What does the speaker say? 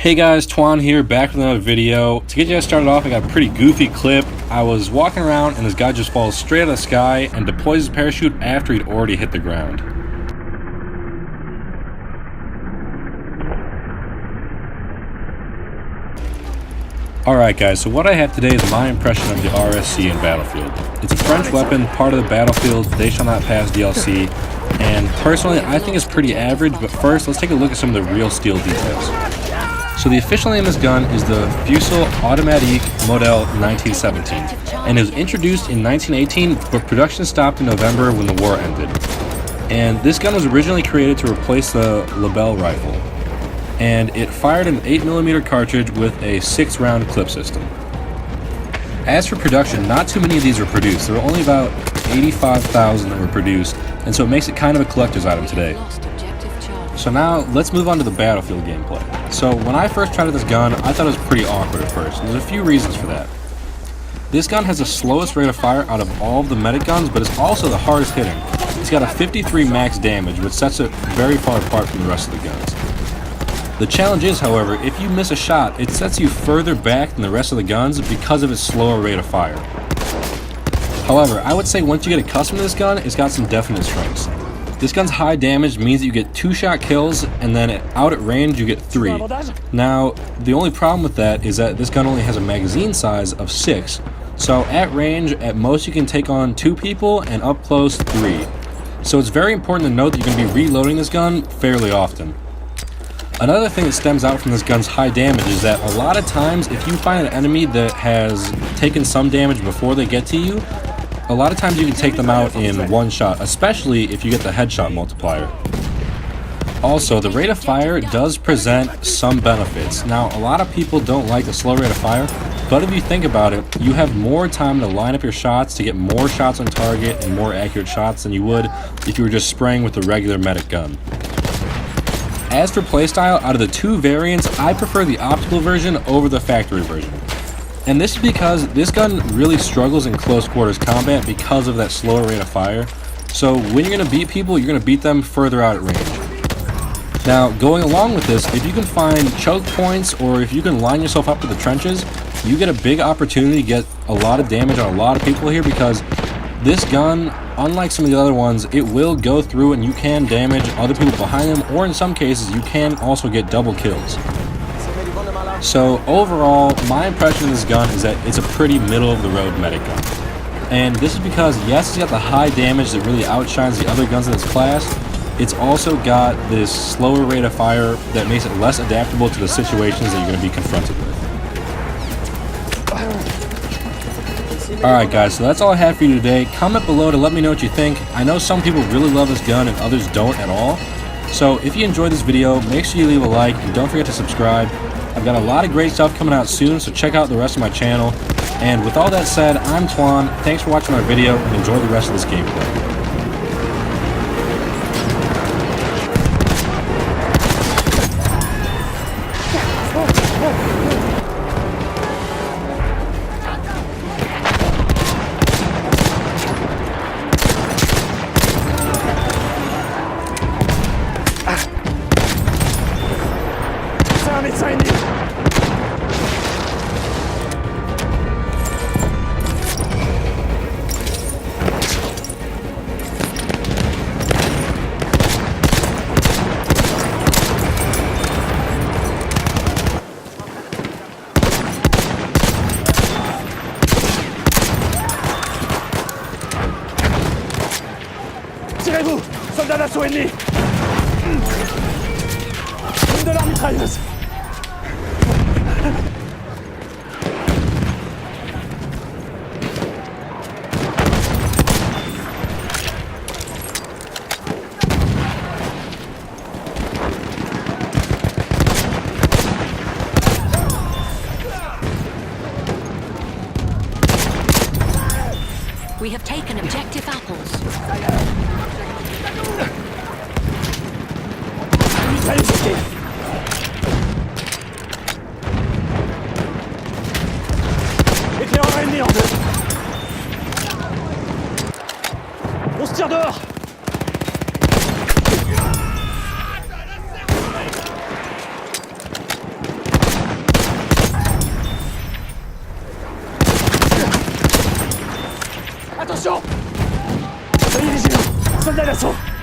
Hey guys, Twan here, back with another video. To get you guys started off, I got a pretty goofy clip. I was walking around and this guy just falls straight out of the sky and deploys his parachute after he'd already hit the ground. Alright guys, so what I have today is my impression of the RSC in Battlefield. It's a French weapon, part of the Battlefield They Shall Not Pass DLC, and personally I think it's pretty average, but first let's take a look at some of the real steel details. So the official name of this gun is the Fusil Automatique Model 1917, and it was introduced in 1918, but production stopped in November when the war ended. And this gun was originally created to replace the Lebel rifle, and it fired an 8mm cartridge with a 6-round clip system. As for production, not too many of these were produced. There were only about 85,000 that were produced, and so it makes it kind of a collector's item today. So now, let's move on to the Battlefield gameplay. So when I first tried this gun, I thought it was pretty awkward at first. There's a few reasons for that. This gun has the slowest rate of fire out of all of the medic guns, but it's also the hardest hitting. It's got a 53 max damage, which sets it very far apart from the rest of the guns. The challenge is, however, if you miss a shot, it sets you further back than the rest of the guns because of its slower rate of fire. However, I would say once you get accustomed to this gun, it's got some definite strengths. This gun's high damage means that you get 2-shot kills, and then out at range you get 3. Now, the only problem with that is that this gun only has a magazine size of 6, so at range, at most you can take on 2 people, and up close, 3. So it's very important to note that you're going to be reloading this gun fairly often. Another thing that stems out from this gun's high damage is that a lot of times if you find an enemy that has taken some damage before they get to you, a lot of times you can take them out in one shot, especially if you get the headshot multiplier. Also, the rate of fire does present some benefits. Now, a lot of people don't like the slow rate of fire, but if you think about it, you have more time to line up your shots to get more shots on target and more accurate shots than you would if you were just spraying with a regular medic gun. As for playstyle, out of the 2 variants, I prefer the optical version over the factory version. And this is because this gun really struggles in close quarters combat because of that slower rate of fire. So when you're going to beat people, you're going to beat them further out at range. Now, going along with this, if you can find choke points or if you can line yourself up to the trenches, you get a big opportunity to get a lot of damage on a lot of people here, because this gun, unlike some of the other ones, it will go through and you can damage other people behind them, or in some cases you can also get double kills. So overall, my impression of this gun is that it's a pretty middle-of-the-road medic gun. And this is because, yes, it's got the high damage that really outshines the other guns in this class. It's also got this slower rate of fire that makes it less adaptable to the situations that you're going to be confronted with. Alright guys, so that's all I have for you today. Comment below to let me know what you think. I know some people really love this gun and others don't at all. So if you enjoyed this video, make sure you leave a like and don't forget to subscribe. I've got a lot of great stuff coming out soon, so check out the rest of my channel. And with all that said, I'm Twan. Thanks for watching my video, and enjoy the rest of this gameplay. Tirez-vous! Soldats d'assaut ennemis! De leur mitrailleuse! We have taken objective apples. Éclaireur ennemi en 2. On se tire dehors. Attention! Soyez vigilants! Soldats d'assaut!